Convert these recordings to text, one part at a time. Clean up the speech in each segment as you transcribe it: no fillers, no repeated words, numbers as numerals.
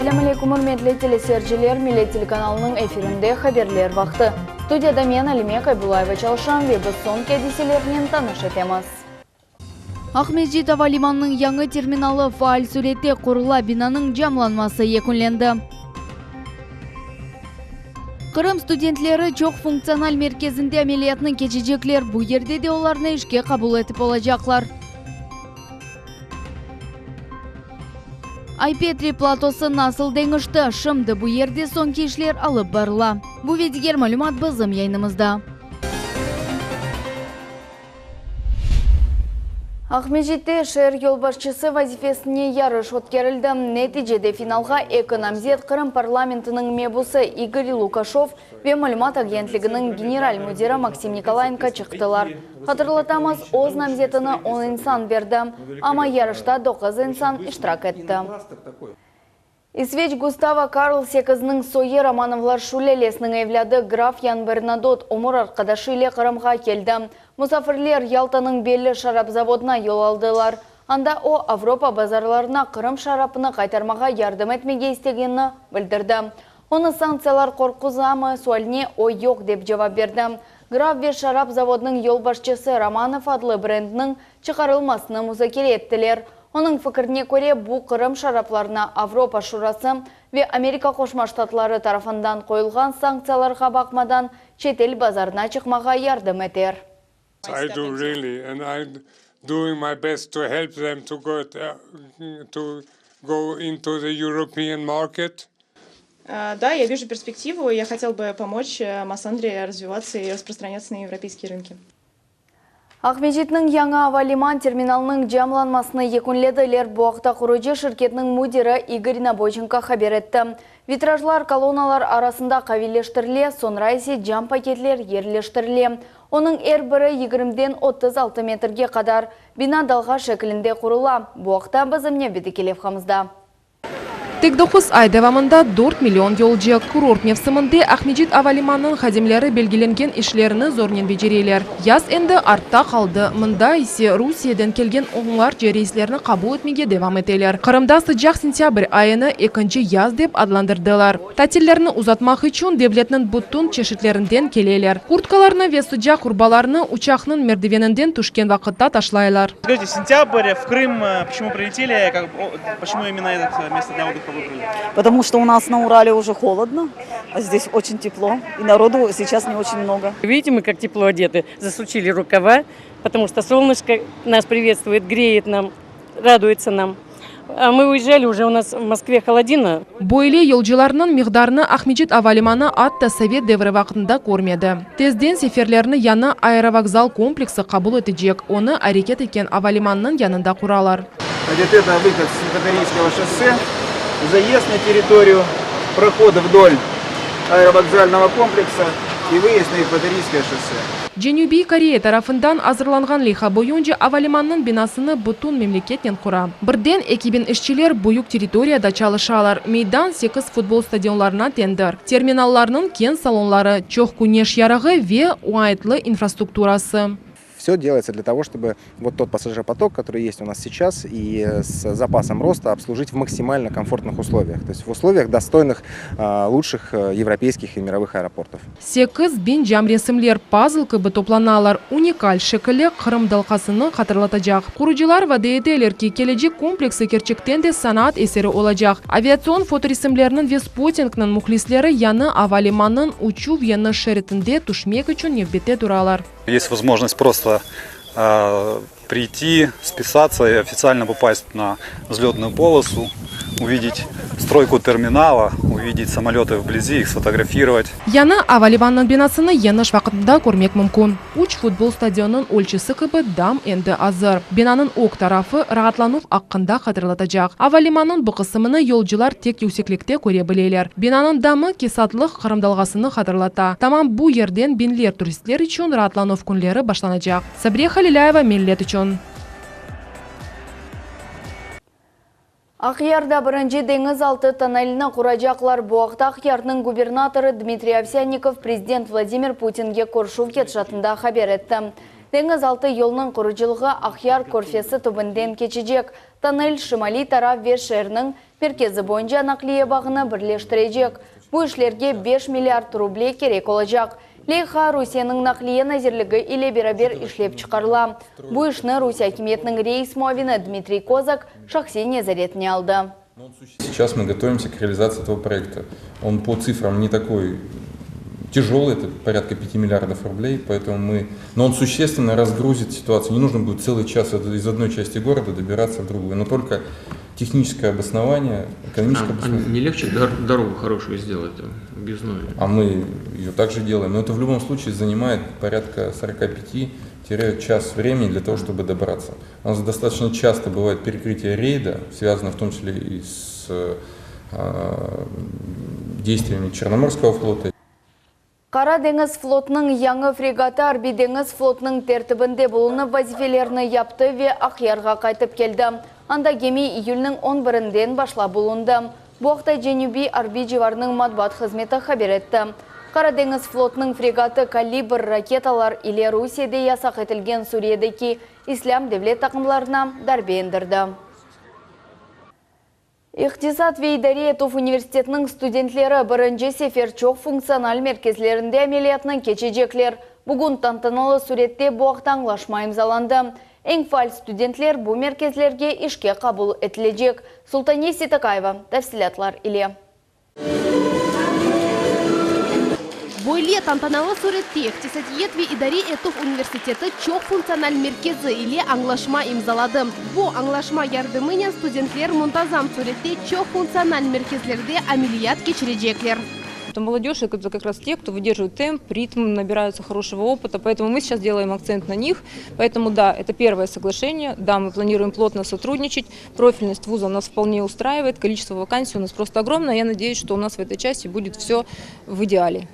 Assalamu alaikum, hurmatli teleseyirciler, Millet Telekanalının efirinde haberler vakti. Studiyada men Alime Kaybulayeva çalışan ve biz son kediselerinin tanış etemiz. Ahmetjit Hava Limanının yangi terminali faal surette qurila, binanın jamlanması yakunlendi. Kırım studentleri çok funksional merkezinde ameliyatını geçecekler. Bu yerde de onlarını işe kabul etip olacaklar. Aypetri platosu nasıl denişti? Şimdi bu yerde son işler alıp barıla. Bu ve diğer malumat bizim yayınımızda. Ahmetjit'te şehir yolbaşçısı vazifesine yarış ötkerildi. Neticede finalga Ekonomzet Kırım parlamentinin mebusu Igor Lukashov ve Malumat agentliginin general müdiri Maksim Nikolayenko çıktılar. Hatırlatamaz, oz namzetini 10 insan verdi, ama yarışta 9 insan iştirak etti. İsveç Gustavo Karl Sekiz'nin soyu Romanovlar şulelesinin evladı Graf Yan Bernadotte umur arkadaşı ile Kırım'a geldi. Musafirler Yalta'nın belli şarap zavoduna yol aldılar. Anda o Avrupa bazarlarına Kırım şarapını kaytarmağa yardım etmege istegenini bildirdi. Onu sanksiyalar korkuzamı sualine o yok dep cevap verdi. Graf ve şarap zavodunun yol başçısı Romanov adlı brendinin çıkarılmasını muzakere ettiler. Onun fikrine göre bu Kırım şaraplarına Avrupa Şurası ve Amerika Koşma Ştatları tarafından koyulgan sanksiyalarga bakmadan çet el bazarına çıkmağa yardım eder. I do really, and I'm doing my best to help them to go into the European market. Да, я вижу перспективу, я хотел бы помочь Массандре развиваться и распространяться на европейские рынки. Ahmetjit'nin yangi hava liman terminalının jamlanmasını yekunlediler. Bu haqda qurucu şirketinin müdiri Igor Naboychenko haber etdi. Vitrajlar kolonalar arasında kavilleştirile, sonra ise jam paketler yerleştirile. Onun her biri 20'den 36 metrге kadar bina dalga şeklinde kurula. Bu haqda bizimle birlikte levhamızda. Tek 9 ay davamında 4 milyon yolcu kurort mevsiminde Ahmetjit Hava Limanının xadimleri belgilengen işlerini zornen beceriler. Yaz endi artta kaldı. Mında ise Rusiyadan kelgen oğunlar reyslerini kabul etmege devam eteler. Kırımda sıcak sentyabr ayını ikinci yaz dep adlandırdılar. Tatillerini uzatmak için devletinin bütün çeşitlerinden keleler. Kurtkalarını ve sıcak hurbalarını uçağının merdiveninden tuşken vakitte taşlaylar. Скажите, сентябрь в Крым, почему прилетели, почему именно это место для отдыха выбрали? Потому что у нас на Урале уже холодно, а здесь очень тепло, и народу сейчас не очень много. Видите, мы как тепло одеты, засучили рукава, потому что солнышко нас приветствует, греет нам, радуется нам. А мы уезжали, уже у нас в Москве холодина. Boyle yolcularının miqdarını Ahmetjit Hava Limanı hatta Sovet devri vaqtında görmedi. Tezden seferlerini yana aerovokzal kompleksi kabul edecek. Onu hareket eken Hava Limanının yanında kuralar. Это выход с Батарейского шоссе, заезд на территорию, прохода вдоль аэровокзального комплекса и выезд на Батарейское шоссе. Cenubi Koreya tarafından hazırlangan liha boyunca Hava Limanının binasını bütün memleketten kura. Birden ekibin işçiler büyük teritoriyada çalışalar. Meydan 8 futbol stadionlarına tendir. Terminallarının ken salonları, çok güneş yarağı ve uaytlı infrastrukturası. Все делается для того, чтобы вот тот пассажиропоток, который есть у нас сейчас, и с запасом роста обслужить в максимально комфортных условиях. То есть в условиях достойных лучших европейских и мировых аэропортов. 8.000 jam resimler puzzle gibi toplanalar. Unikal şekilde Kırım dalgasını hatırlatacak. Kurucular vade ederler ki gelecek kompleksi gerçekten de sanat eseri olacak. Aviasyon fotoresimlerinin ve spotting'nin muhlisleri yanı Hava Limanının uçuv yanı şeritinde düşmek için nöbette duralar. Есть возможность просто прийти, списаться и официально попасть на взлетную полосу, увидеть стройку терминала, увидеть самолеты вблизи, их сфотографировать. Yana Hava Limanının binasını yanlış vakitte görmek mümkün. 3 futbol stadionunun ölçüsü gibi dam endi hazır. Binanın ok tarafı rahatlanıp hakkında hatırlatacak. Hava Limanının bu kısmını yolcular tek yükseklikte görebilirler. Binanın damı kesatlık Kırım dalgasını hatırlata. Tamam bu yerden binler turistler için rahatlanıp günleri başlanacak. Sabriye Halilayeva millet için. Ақиярда бірінші деңіз алты тоннеліні құрacaklar. Bu haqda Ақиярның губернаторы Дмитрий Овсянников президент Владимир Путинге Коршув кетшатында хабар етті. Деңіз алты yolының құрыжылығы Ақияр көрфесі түбінден кечежек. Тоннель Шимали тарап ве шерінің меркезі бойынша нақлие бағыны бірлештірежек. Бұл ішлерге 5 миллиард рублей керек олacak. Лейха Русияның нақлие назерлігі иле берабер ішлеп чықарла. Бұл ішні Русия хакимиетінің рейс муавины Дмитрий Козак шахси незаретіне алды. Сейчас мы готовимся к реализации этого проекта. Он по цифрам не такой тяжелый, это порядка 5 миллиардов рублей, но он существенно разгрузит ситуацию. Не нужно будет целый час из одной части города добираться в другую, но только техническое обоснование, экономическое обоснование. Не легче дорогу хорошую сделать, объездную? А мы ее также делаем, но это в любом случае занимает порядка 45-час времени для того, чтобы добраться. У нас достаточно часто бывает перекрытие рейда, связано в том числе и с действиями Черноморского флота. Қара деңіз флотының яңы фрегаты Арби деңіз флотының тәртібінде болынып вазифелеріні япты ве Ақярға қайтып келді. Анда кеме июльнің 11-ден башла болынды. Бұақта Женюби Арби живарының матбат қызметі хабер етті. Қара деңіз флотының фрегаты калибр ракеталар иле Русияде ясақ етілген Сүриедеки ислам девлет тақымларына дарбендірді. Иқтисат ве идария Туф университетінің студентлері бірінші сефер чоқ функционал меркезлерінде әмелиятының кечежеклер. Бүгін тантаналы суретте бұақта аңлашма имзаланды. Эңфаль студентлер бұл меркезлерге ішке қабыл етілежек. Султани Ситакаева, тәфсилатлар иле. Бойле тантаналы суретте иқтисадиет ве идари Туф университеті чоқ функционал меркезі иле аңлашма имзалады. Бұл аңлашма ярдымынян студентлер мұнтазам суретте чоқ функционал меркезлерде амелият кечережеклер. Молодежь — это как раз те, кто выдерживает темп, ритм, набираются хорошего опыта, поэтому мы сейчас делаем акцент на них. Поэтому да, это первое соглашение, да, мы планируем плотно сотрудничать, профильность вуза нас вполне устраивает, количество вакансий у нас просто огромное, я надеюсь, что у нас в этой части будет все в идеале.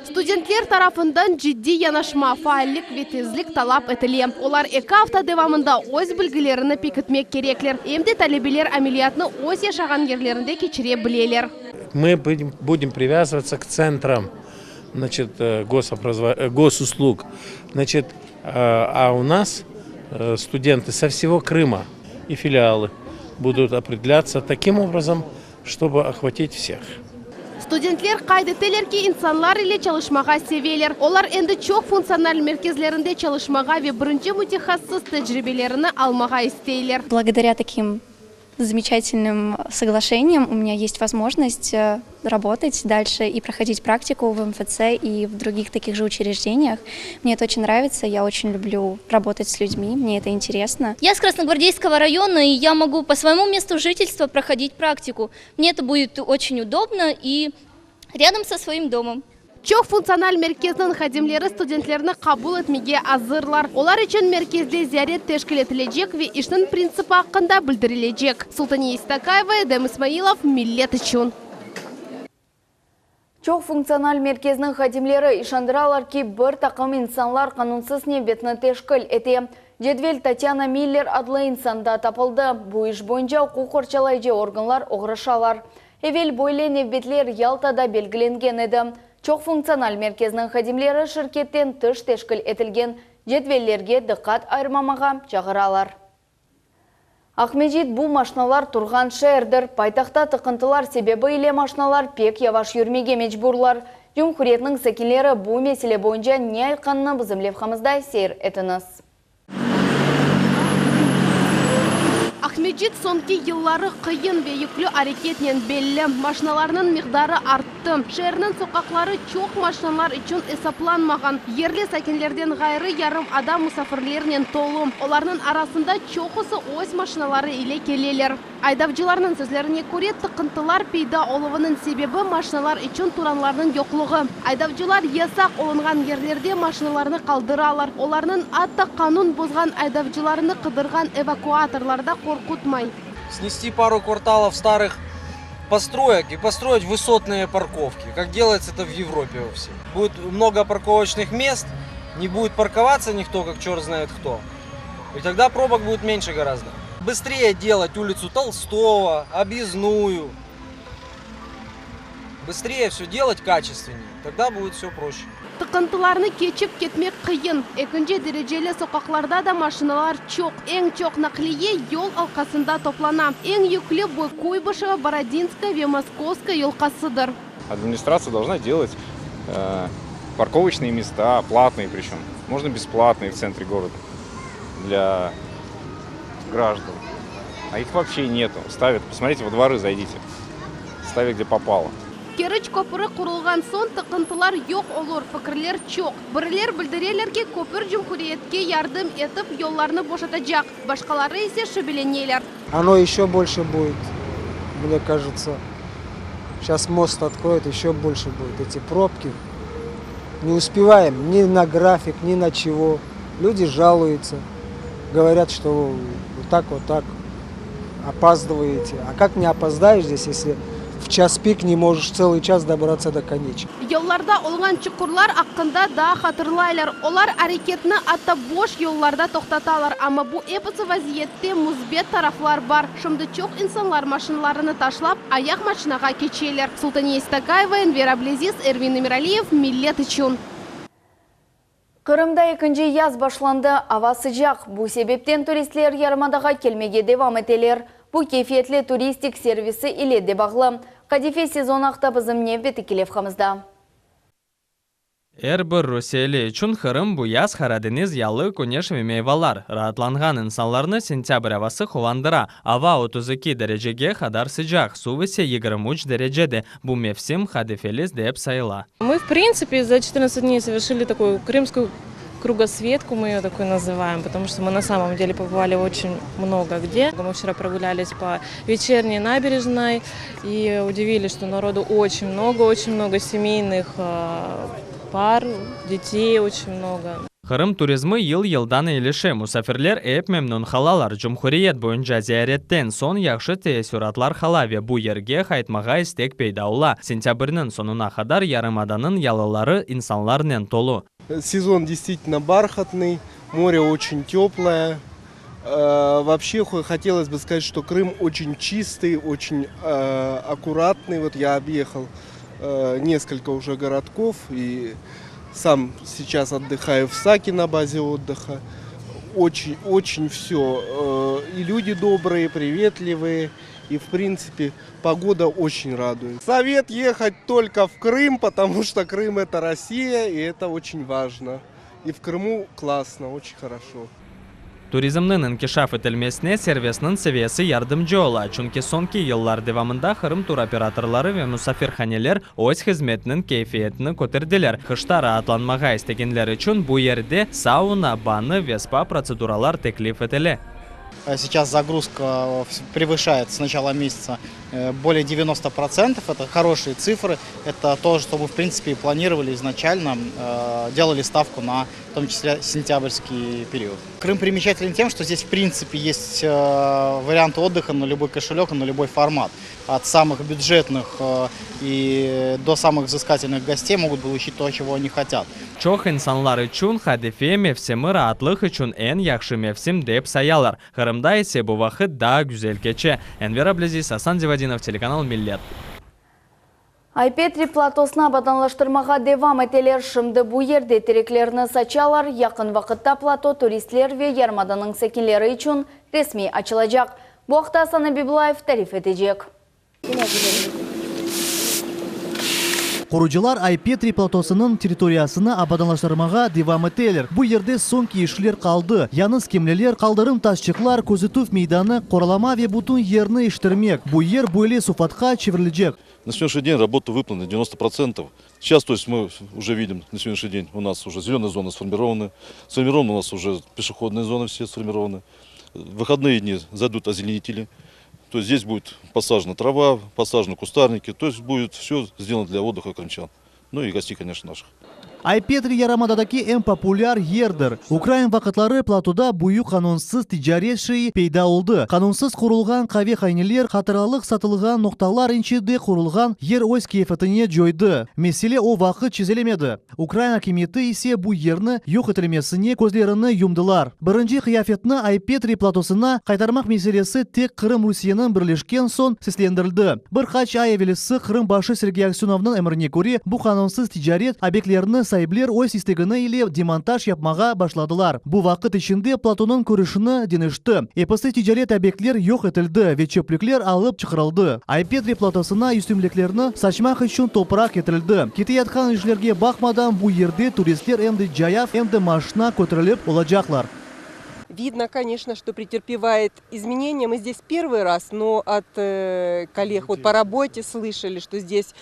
Студентлер тарафындан жидди янашма, фааллик ве тезлик талап етіле. Олар 2 hafta девамында өз білгілеріні пекітмек кереклер. Емде талебелер амелиятны өз яшаған ерлерінде кечіре білелер. Мы будем привязываться к центрам, значит, госуслуг. Значит, а у нас студенты со всего Крыма и филиалы будут определяться таким образом, чтобы охватить всех. Студентлер қайды телерки инсанлар или çalışmaға севелер. Олар энді чоқ функционал меркезлерінде çalışmaға ве бірінші мутихассыз тәжірибелеріні алмаға істейлер. Благодаря таким замечательным соглашением у меня есть возможность работать дальше и проходить практику в МФЦ и в других таких же учреждениях. Мне это очень нравится, я очень люблю работать с людьми, мне это интересно. Я с Красногвардейского района, и я могу по своему месту жительства проходить практику. Мне это будет очень удобно и рядом со своим домом. Чоқ функционал меркезінің хадимлері студентлеріні қабыл етмеге азырлар. Олар үшін меркезде зиярет тешкіл етілежек ве ішінің принципі ақында білдірілежек. Султани Истакаева, Эдем Исмаилов, Миллет үшін. Чоқ функционал меркезінің хадимлері ишандыралар ки бір тақым инсанлар қанунсыз небетіні тешкіл ете. Жедвел Татьяна Миллер адлы инсанда тапылды. Бұл іш бойынша құқық қорчалайжы органлар оғырышалар. Эвел бойле небетлер Ялтада белгіленген еді. Чоқ функционал меркезінің хадимлері шirketten тыш тешкіл етілген жетвеллерге дыққат айырмамаға жағыралар. Ахмеджит бұл машиналар тұрған шәрдір. Пайтақта тықынтылар себебі иле машиналар пек яваш үрмеге мечбурлар. Жұмхуретнің сәкелері бұл меселе бойынша не айқанны бізімлев қамыздай сейр етіңіз. Ахмеджит сонки yılları қиын ве yüklü әрекетнен белі. Машиналарының миқдары артты. Шәрінің соқақлары чоқ машиналар үшін есапланмаған. Ерлі сәкенлерден ғайры ярым адам мұсафірлерінен толы. Оларының арасында чоқысы өз машиналары иле келелер. Айдавчыларының сөзлеріне көре тықынтылар пейда олығының себебі машиналар үшін туранларының жоқлығы. Айдавчылар есақ олынған ерлерде машиналарını қалдыралар. Оларының атта қанун бозған айдавчыларını қыдырған эвакуаторларда қорқутмай. Снести пару кварталов старых построек и построить высотные парковки, как делается это в Европе во всем. Будет много парковочных мест, не будет парковаться никто, как черт знает кто. И тогда пробок будет меньше гораздо. Быстрее делать улицу Толстого, объездную. быстрее все делать, качественнее. Тогда будет все проще. Tıkıntılarını keçip ketmek kıyın. Ekinci dereceli sokaklarda da maşinalar çok. En çok nakliye yol halkasında toplanan. En yüklü bu Kuybusheva, Бородинская ve Moskovskая yolkasıdır. Администрация должна делать парковочные места, платные причем. Можно бесплатные в центре города для граждан. А их вообще нету. Ставят, посмотрите, во дворы зайдите. Ставят где попало. Керіч көпірі құрылған сон тықынтылар yok olur, fikirler çok. Birler bildirirler ki köpür Cumhuriyetке yardım etip yollarını boşatacak. Başkaları ise şüpheleniyorlar. Оно еще больше будет, мне кажется. Сейчас мост откроют, еще больше будет. Эти пробки. Не успеваем ни на график, ни на чего. Люди жалуются. Говорят, что вот так опаздываете. А как не опоздаешь здесь, если в час пик не можешь целый час добраться до конечной? Yollarda olğan çukurlar hakkında daha hatırlaylar. Olar hareketini hatta boş yollarda toxtatalar. Ama bu episi vaziyette müsbet taraflar var. Şimdi çok insanlar maşınlarını taşlap ayak maşınaga keçiyorlar. Sultaniye İstakayeva, Enver Ablezis, Ervin Emiraliyev, Millet için. Kırım'da ikinci yaz başlandı, hava sıcak. Bu sebepten turistler yarımadaga kelmege devam eteler. Bu keyfiyetli turistik servisi ile de bağlı. Kadife sezon akta bizim nevbeti kilevkamızda. Әрбір Русели үшін Қырым bu yaz Karadeniz yalı güneş ve meyveler. Rahatlangan insanlarını sentyabr havası kuvandыра. Hava 32 derecege kadar sıcak, su ise 23 derecede. Bu mevsim kadifeliz deyip sayıla. Мы, в принципе, за 14 дней совершили такую крымскую кругосветку, мы ее такой называем, потому что мы на самом деле побывали очень много где. Мы вчера прогулялись по вечерней набережной и удивились, что народу очень много семейных пар, детей очень много. Қырым туризмі ел-елдан еліші. Мұсафирлер әп мемнун қалалар. Cumhuriyet boyunca ziyaretten son yaxşı tesiratlар қала ve bu yerге қайтмаға istек peydaula. Sentябрьнің sonuna kadar Yarımadanın yalıları insanlarla tolu. Сезон действительно бархатный, море очень теплое. Вообще хотелось бы сказать, что Крым очень чистый, очень аккуратный. Вот я объехал несколько уже городков и сам сейчас отдыхаю в Саке на базе отдыха. Очень все. И люди добрые, приветливые. И, в принципе, погода очень радует. Совет ехать только в Крым, потому что Крым – это Россия, и это очень важно. И в Крыму классно, очень хорошо. Turizmnin inkişaf edilmesine servisinin seviyesi yardımcı ola. Çünkü sonki yıllar devamında Kırım tur operatorları ve musafirhaneler öz hizmetinin keyfiyetini koterdiler. Kışta rahatlanmağa istegenler için bu yerde sauna, banı ve spa процедуралар teklif edildi. Сейчас загрузка превышает с начала месяца более 90%. Это хорошие цифры. Это то, что мы, в принципе, планировали изначально. Делали ставку на, в том числе, сентябрьский период. Крым примечателен тем, что здесь, в принципе, есть варианты отдыха на любой кошелек, на любой формат. От самых бюджетных и до самых взыскательных гостей могут получить то, чего они хотят. Çok insanlar için hadife mevsimi rahatlık için en yaxşı mevsim deyip sayalar. Kırım'da ise bu vakit daha güzel geçe. Enver Ablezis, Hasan Divadinov, teлеканал Millet. Айпетри платосына абаданлаштырмаға devam eteler. Şimdi bu yerde tereklerini saçalar. Yakın vakitte plato turistler ve Yarımadanın sekinleri için resmi açılacak. Bu hafta Hasan Bibulayev tarif edecek. Құруcılar Айпетри платосының территориясына абаданлаштырмаға devam eteler. Bu yerde sonki işler kaldı. Yalnız kimliler kaldırım taşçıklar Көзітов мейданы qoralama ve bütün yerini iştirmek. Bu yer böyle суфатқа çevrilecek. На сегодняшний день работа выполнена 90%. Сейчас, то есть мы уже видим, на сегодняшний день у нас уже зеленая зона сформирована. Сформированы у нас уже пешеходные зоны все сформированы. В выходные дни зайдут озеленители. То есть здесь будет посажена трава, посажены кустарники. То есть будет все сделано для отдыха крымчан. Ну и гостей, конечно, наших. Айпетри ярамададаки эң популяр ердір. Украин вақытлары платода буyu канунсыз тижарет шыйы пейда oldu. Канунсыз құрылған қаве хайнелер қатыралық сатылған ноқталар инчеде құрылған ер ойс кейфетіне жойды. Меселе о вақыт чизелемеді. Украин хакимиеті исе bu ерні yok етілмесіне көзлеріні юмдылар. Бірінші қияфетні Айпетри платосына қайтармақ меселесі тек Қырым Русияның бірлешкен сон сеслендірілді. Бір қач ай евелесі Қырым башы Сергей Аксеновның әміріне көре bu канунсыз тижарет объектлеріні сайблер ой систегіні или демонтаж yapmağa başladılar. Bu vaqt içinde Platon'un көрішіні денішті. Епісі тижарет объектлер yok etildi ve çöplükler alıp çıkarıldı. Айпетри платосына üstünlüklerini saçmak için toprak getirildi. Kete yatkan işlerge bakmadan bu yerde turistler hem de jayaf hem de maşına götürülüp olacaklar. Видно, конечно, что претерпевает изменения. Мы здесь первый раз, но от коллег вот по работе слышали, что здесь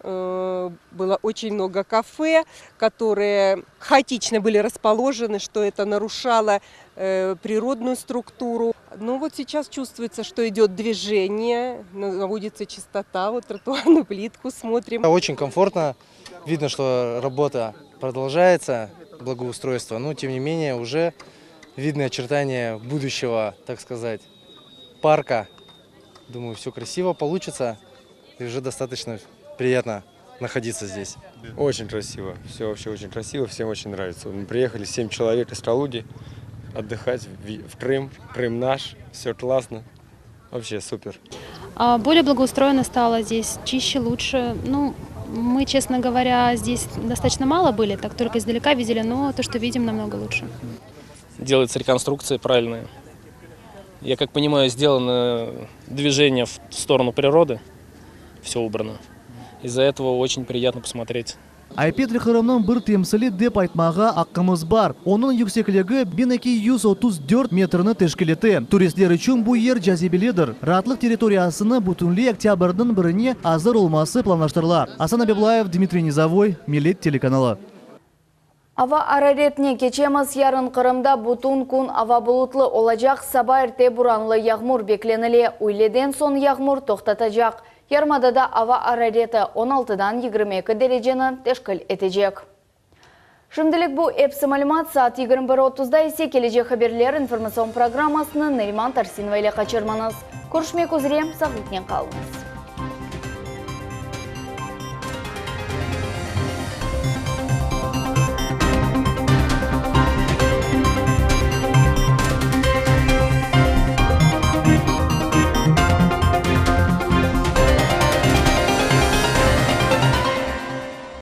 было очень много кафе, которые хаотично были расположены, что это нарушало природную структуру. Но вот сейчас чувствуется, что идет движение, наводится чистота, вот тротуарную плитку смотрим. Очень комфортно, видно, что работа продолжается, благоустройство, но тем не менее уже видны очертания будущего, так сказать, парка. Думаю, все красиво получится и уже достаточно приятно находиться здесь. Очень красиво, все вообще очень красиво, всем очень нравится. Мы приехали 7 человек из Калуги отдыхать в Крым, Крым наш, все классно, вообще супер. Более благоустроено стало здесь, чище, лучше. Ну, мы, честно говоря, здесь достаточно мало были, так только издалека видели, но то, что видим, намного лучше. Делается реконструкция правильная. Я как понимаю, сделано движение в сторону природы, все убрано. Из-за этого очень приятно посмотреть. Айпетри Қырымның бір темсілі деп айтмаға аққымыз бар. Оның yüksеклігі 1234 метрні тешкілеті. Туристер үшін бұл ер жазибеледір. Ратлық территориясыны бүтінлі октябрдың біріне азыр олмасы планаштырылар. Асан Абеблаев, Дмитрий Низовой, Милет телеканалы. Ава араретне кечеміз ярын Қырымда бұтын күн ава бұлытлы олажақ, саба ерте бұранлы яғмур бекленіле. Уйледен сон яғмур тоқтатажақ. Ярмадада ава арареті 16-дан 22 дәрежені тешкіл етежек. Шымділік бұл эпсі малымат саат 21:30-да есе кележе хаберлер информацион программасыны Нариман Тарсинова ile қачырманыз. Көршмек өзірем, сағылтнен қалыңыз.